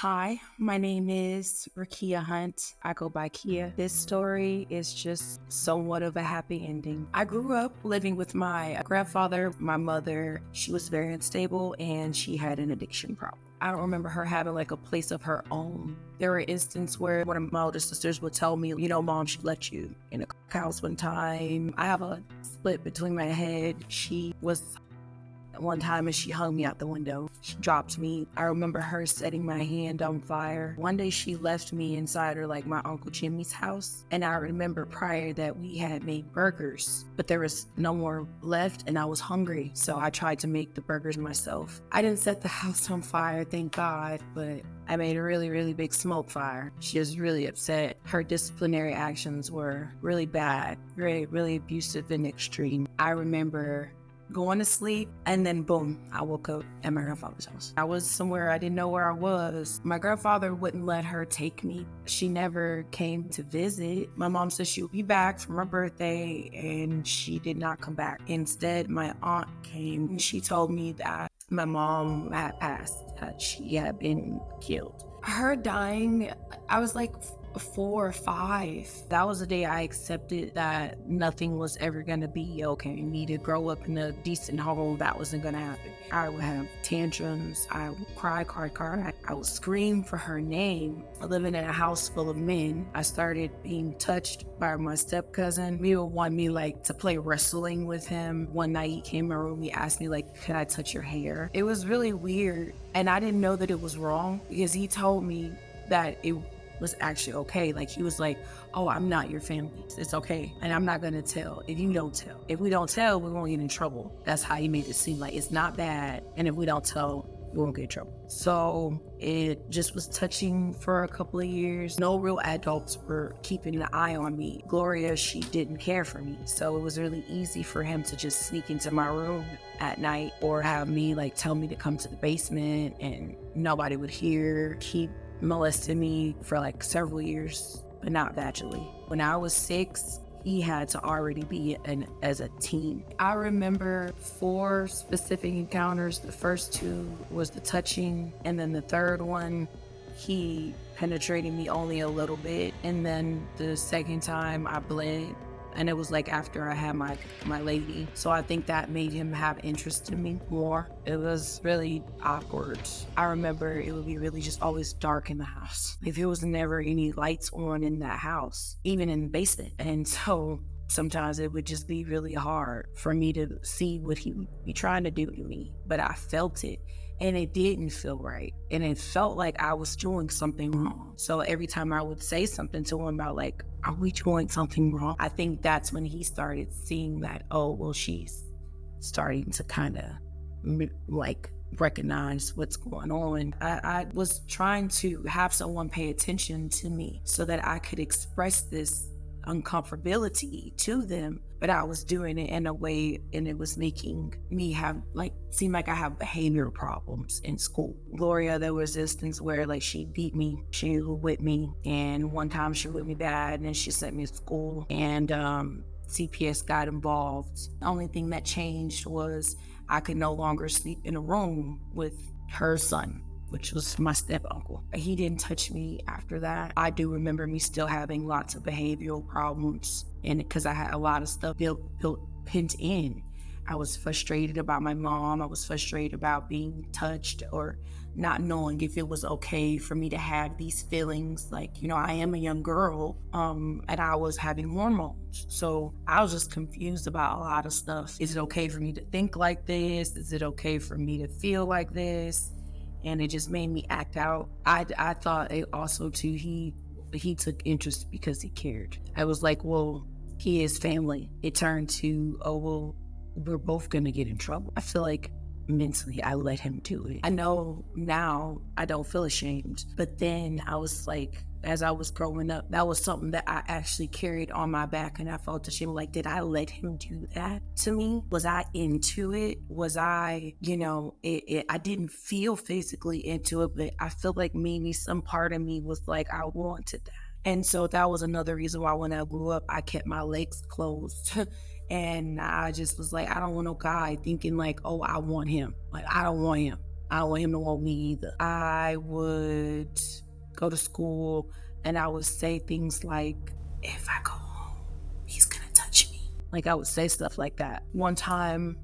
Hi, my name is Rakia Hunt. I go by Kia. This story is just somewhat of a happy ending. I grew up living with my grandfather, my mother. She was very unstable and she had an addiction problem. I don't remember her having like a place of her own. There were instances where one of my older sisters would tell me, Mom, she let you in a house one time. I have a split between my head. She was one time and she hung me out the window. She dropped me. I remember her setting my hand on fire. One day she left me inside her, like my Uncle Jimmy's house. And I remember prior that we had made burgers, but there was no more left and I was hungry. So I tried to make the burgers myself. I didn't set the house on fire, thank God, but I made a really, really big smoke fire. She was really upset. Her disciplinary actions were really bad, really abusive and extreme. I remember going to sleep, and then boom, I woke up at my grandfather's house. I was somewhere I didn't know where I was. My grandfather wouldn't let her take me. She never came to visit. My mom said she would be back for my birthday, and she did not come back. Instead, my aunt came and she told me that my mom had passed, that she had been killed. Her dying, I was like 4 or 5. That was the day I accepted that nothing was ever gonna be okay. Me to grow up in a decent home, that wasn't gonna happen. I would have tantrums, I would cry, I would scream for her name. Living in a house full of men, I started being touched by my step cousin. He would want me to play wrestling with him. One night he came in my room, he asked me could I touch your hair? It was really weird, and I didn't know that it was wrong because he told me that it was actually okay. He was like, oh, I'm not your family. It's okay. And I'm not going to tell if you don't tell. If we don't tell, we won't get in trouble. That's how he made it seem like it's not bad. And if we don't tell, we won't get in trouble. So it just was touching for a couple of years. No real adults were keeping an eye on me. Gloria, she didn't care for me. So it was really easy for him to just sneak into my room at night or have me tell me to come to the basement and nobody would hear. He molested me for several years, but not vaginally. When I was 6, he had to already be as a teen. I remember 4 specific encounters. The first 2 was the touching, and then the third one, he penetrated me only a little bit, and then the second time I bled. And it was after I had my lady. So I think that made him have interest in me more. It was really awkward. I remember it would be really just always dark in the house. There was never any lights on in that house, even in the basement. And so sometimes it would just be really hard for me to see what he would be trying to do to me. But I felt it. And it didn't feel right. And it felt like I was doing something wrong. So every time I would say something to him about are we doing something wrong? I think that's when he started seeing that, oh, well, she's starting to kind of recognize what's going on. I was trying to have someone pay attention to me so that I could express this uncomfortability to them, but I was doing it in a way and it was making me have seem like I have behavioral problems in school. Gloria, there was instance where she beat me, she would whip me, and one time she whipped me bad and then she sent me to school and CPS got involved. The only thing that changed was I could no longer sleep in a room with her son, which was my step uncle. He didn't touch me after that. I do remember me still having lots of behavioral problems, and because I had a lot of stuff built pinned in. I was frustrated about my mom. I was frustrated about being touched or not knowing if it was okay for me to have these feelings. I am a young girl, and I was having hormones. So I was just confused about a lot of stuff. Is it okay for me to think like this? Is it okay for me to feel like this? And it just made me act out. I thought it also too, he took interest because he cared. I was like, well, he is family. It turned to, oh, well, we're both gonna get in trouble. I feel like mentally I let him do it. I know now I don't feel ashamed, but then I was as I was growing up, that was something that I actually carried on my back, and I felt ashamed. Did I let him do that to me? Was I into it? Was I, I didn't feel physically into it, but I feel like maybe some part of me was I wanted that. And so that was another reason why when I grew up, I kept my legs closed. And I just was I don't want no guy thinking oh, I want him. I don't want him. I don't want him to want me either. I would go to school and I would say things like, if I go home, he's gonna touch me. Like, I would say stuff like that. One time,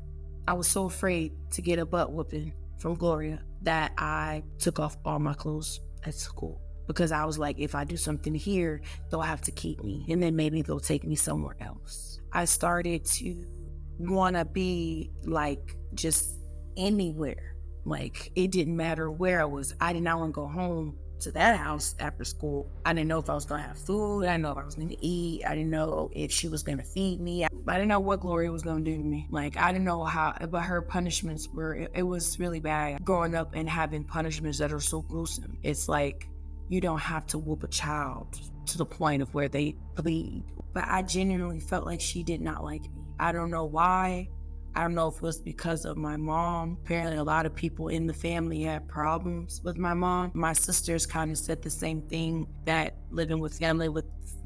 I was so afraid to get a butt whooping from Gloria that I took off all my clothes at school, because I was like, if I do something here, they'll have to keep me, and then maybe they'll take me somewhere else. I started to want to be like just anywhere. Like, it didn't matter where I was. I did not want to go home to that house after school. I didn't know if I was going to have food. I didn't know if I was going to eat. I didn't know if she was going to feed me. I didn't know what Gloria was going to do to me. Like, I didn't know how, but her punishments were, it was really bad. Growing up and having punishments that are so gruesome. It's like, you don't have to whoop a child to the point of where they bleed. But I genuinely felt like she did not like me. I don't know why. I don't know if it was because of my mom. Apparently, a lot of people in the family had problems with my mom. My sisters kind of said the same thing, that living with family,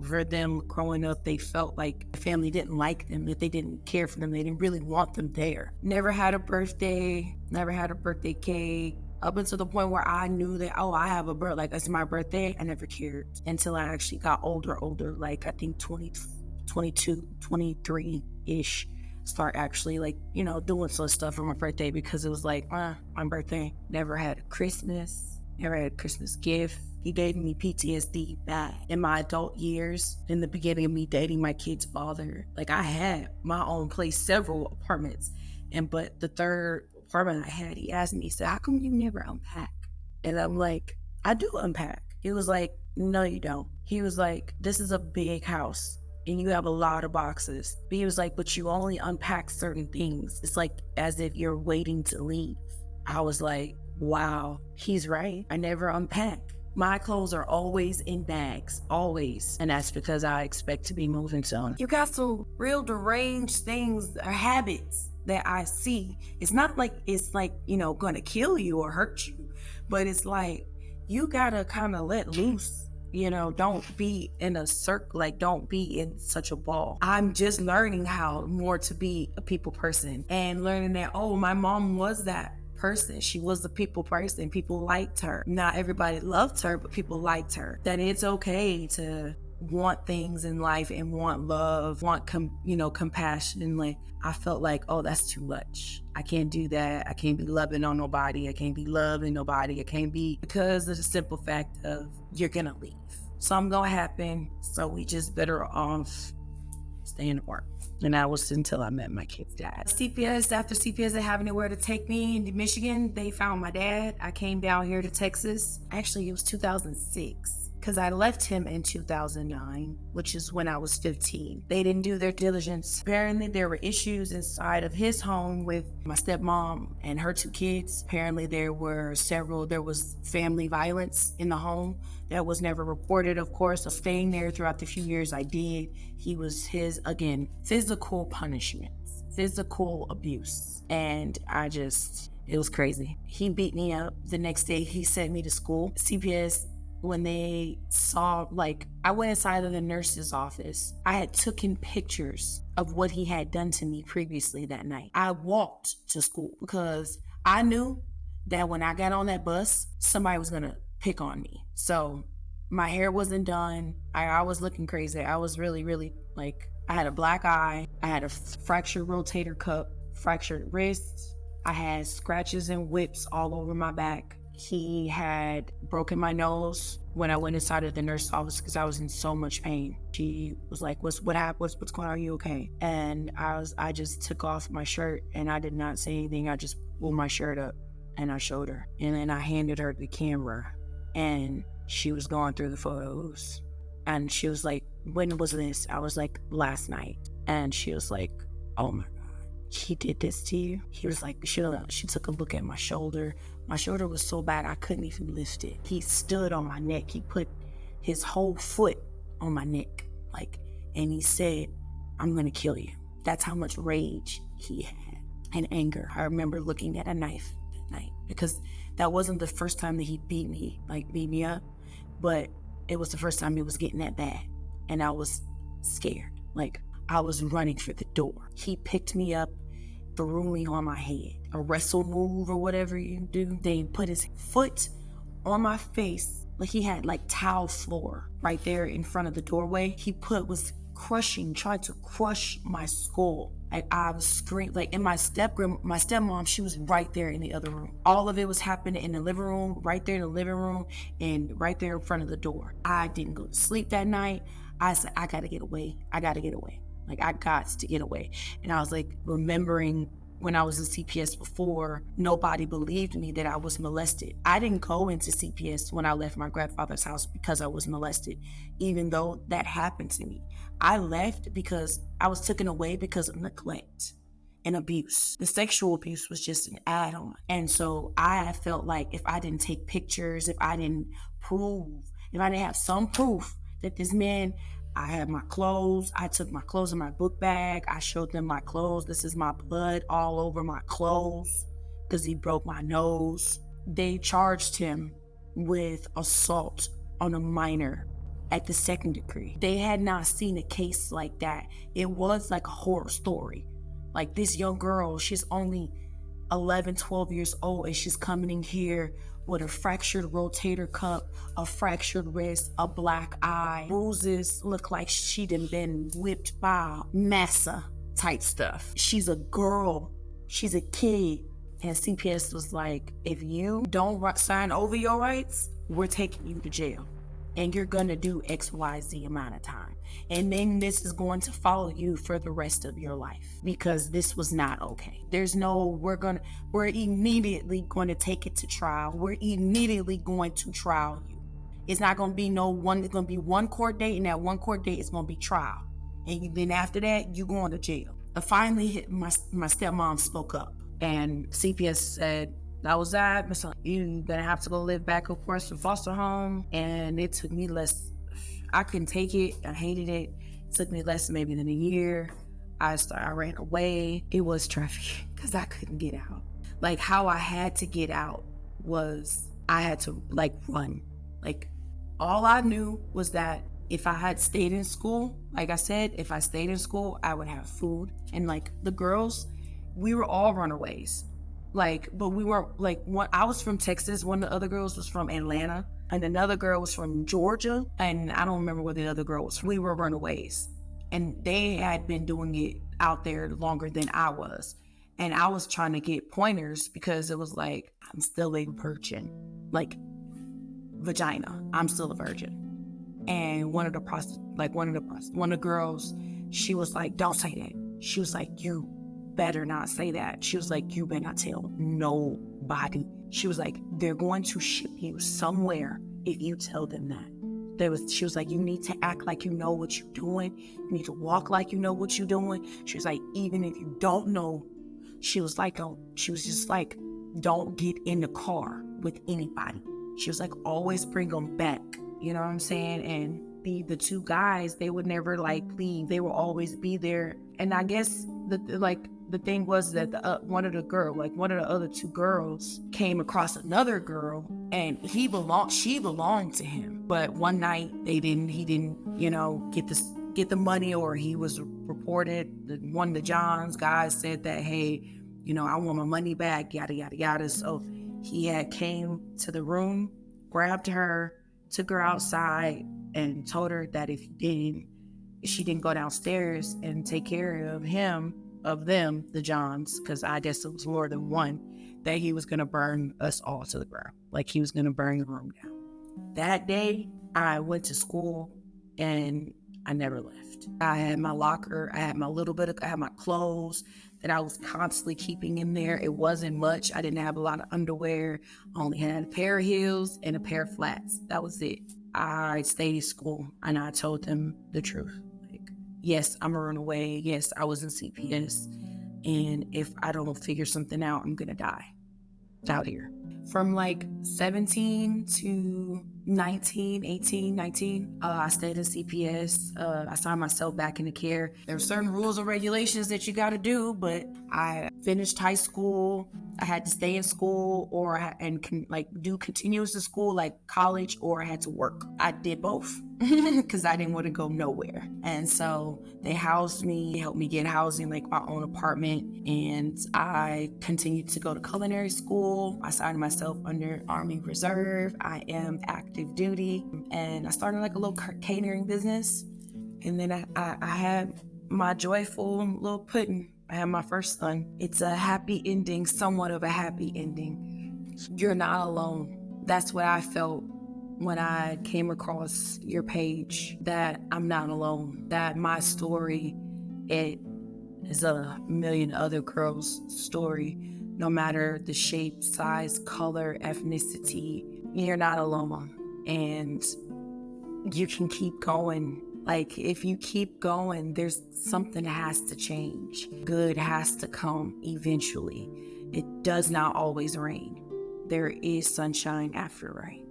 for them growing up, they felt like the family didn't like them, that they didn't care for them, they didn't really want them there. Never had a birthday, never had a birthday cake. Up until the point where I knew that, oh, I have a birthday, like it's my birthday, I never cared until I actually got older, like I think 22, 23-ish. Start actually like, doing some stuff for my birthday, because it was like, my birthday. Never had a Christmas, never had a Christmas gift. He gave me PTSD back in my adult years, in the beginning of me dating my kid's father. Like, I had my own place, several apartments. But the third apartment I had, he asked me, he said, how come you never unpack? And I'm like, I do unpack. He was like, no, you don't. He was like, this is a big house and you have a lot of boxes. But he was like, but you only unpack certain things. It's like as if you're waiting to leave. I was like, wow, he's right. I never unpack. My clothes are always in bags, always. And that's because I expect to be moving soon. You got some real deranged things or habits that I see. It's not like it's like, gonna kill you or hurt you, but it's like, you gotta kind of let loose. Don't be in a circle, like don't be in such a ball. I'm just learning how more to be a people person, and learning that, oh, my mom was that person. She was the people person. People liked her. Not everybody loved her, but people liked her. That it's okay to want things in life and want love, want compassion. Like, I felt like, oh, that's too much. I can't do that. I can't be loving on nobody. I can't be loving nobody. I can't be, because of the simple fact of you're gonna leave. Something gonna happen. So we just better off staying apart. And that was until I met my kid's dad. After CPS didn't have anywhere to take me in Michigan, they found my dad. I came down here to Texas. Actually, it was 2006. Because I left him in 2009, which is when I was 15. They didn't do their diligence. Apparently, there were issues inside of his home with my stepmom and her two kids. Apparently, there was family violence in the home that was never reported, of course. So staying there throughout the few years I did, he was again, physical punishments, physical abuse. And it was crazy. He beat me up. The next day, he sent me to school. CPS, when they saw, I went inside of the nurse's office. I had taken pictures of what he had done to me previously that night. I walked to school because I knew that when I got on that bus, somebody was gonna pick on me. So my hair wasn't done. I was looking crazy. I was really, really, I had a black eye. I had a fractured rotator cuff, fractured wrist. I had scratches and whips all over my back. He had broken my nose when I went inside of the nurse's office because I was in so much pain. She was like, what happened? What's going on? Are you okay? And I just took off my shirt and I did not say anything. I just pulled my shirt up and I showed her. And then I handed her the camera and she was going through the photos. And she was like, when was this? I was like, last night. And she was like, oh my God, he did this to you? He was like, she took a look at my shoulder. My shoulder was so bad I couldn't even lift it. He stood on my neck. He put his whole foot on my neck, and he said, I'm gonna kill you. That's how much rage he had and anger. I remember looking at a knife that night because that wasn't the first time that he beat me up, but it was the first time it was getting that bad. And I was scared. I was running for the door. He picked me up threw me on my head. A wrestle move or whatever you do. They put his foot on my face. Like he had like tile floor right there in front of the doorway. Was trying to crush my skull. Like I was screaming, like, and my stepmom, she was right there in the other room. All of it was happening in the living room, right there in the living room, and right there in front of the door. I didn't go to sleep that night. I said, I gotta get away. Like, I got to get away. And I was like, remembering when I was in CPS before, nobody believed me that I was molested. I didn't go into CPS when I left my grandfather's house because I was molested, even though that happened to me. I left because I was taken away because of neglect and abuse. The sexual abuse was just an add-on. And so I felt like if I didn't take pictures, if I didn't have some proof that this man, I had my clothes. I took my clothes in my book bag. I showed them my clothes. This is my blood all over my clothes because he broke my nose. They charged him with assault on a minor at the second degree. They had not seen a case like that. It was like a horror story. Like this young girl, she's only 11, 12 years old, and she's coming in here with a fractured rotator cuff, a fractured wrist, a black eye, bruises, look like she'd been whipped by massa type stuff. She's a girl, she's a kid, and CPS was like, if you don't sign over your rights, we're taking you to jail. And you're gonna do XYZ amount of time. And then this is going to follow you for the rest of your life because this was not okay. There's no, we're immediately going to take it to trial. We're immediately going to trial you. It's not gonna be it's gonna be one court date, and that one court date is gonna be trial. And then after that, you going to jail. Finally, my stepmom spoke up, and CPS said, that was that. You're gonna have to go live back, of course, in foster home. And it took me I couldn't take it. I hated it. It took me less maybe than a year. I ran away. It was trafficking because I couldn't get out. Like how I had to get out was I had to like run. Like all I knew was that if I had stayed in school, like I said, if I stayed in school, I would have food. And like the girls, we were all runaways. But we weren't I was from Texas. One of the other girls was from Atlanta, and another girl was from Georgia, and I don't remember where the other girl was from. We were runaways, and they had been doing it out there longer than I was. And I was trying to get pointers because it was like, I'm still a virgin, like vagina. I'm still a virgin. And one of the girls, she was like, don't say that. She was like, you better not say that. She was like, you better not tell nobody. She was like, they're going to ship you somewhere if you tell them that. She was like, you need to act like you know what you're doing. You need to walk like you know what you're doing. She was like, even if you don't know, she was just like, don't get in the car with anybody. She was like, always bring them back. You know what I'm saying? And the two guys, they would never leave. They will always be there. And I guess the thing was that one of the other two girls came across another girl, and she belonged to him. But one night he didn't, get the money, or he was reported. One of the Johns guys said that, hey, I want my money back, yada, yada, yada. So he had came to the room, grabbed her, took her outside, and told her that if she didn't go downstairs and take care of them, the Johns, because I guess it was more than one, that he was going to burn us all to the ground. Like he was going to burn the room down. That day, I went to school and I never left. I had my locker. I had my clothes that I was constantly keeping in there. It wasn't much. I didn't have a lot of underwear. I only had a pair of heels and a pair of flats. That was it. I stayed at school and I told them the truth. Yes, I'm a runaway. Yes, I was in CPS. And if I don't figure something out, I'm going to die out here. From 17 to 18, 19, I stayed in CPS. I signed myself back into care. There are certain rules and regulations that you got to do, but I finished high school. I had to stay in school like do continuous school like college, or I had to work. I did both because I didn't want to go nowhere. And so they housed me, helped me get housing, like my own apartment. And I continued to go to culinary school. I signed myself under Army Reserve. I am active duty. And I started like a little catering business. And then I had my joyful little pudding. I had my first son. It's a happy ending, somewhat of a happy ending. You're not alone. That's what I felt when I came across your page, that I'm not alone, that my story, it is a million other girls' story, no matter the shape, size, color, ethnicity. You're not alone. And you can keep going. Like, if you keep going, there's something has to change. Good has to come eventually. It does not always rain. There is sunshine after rain.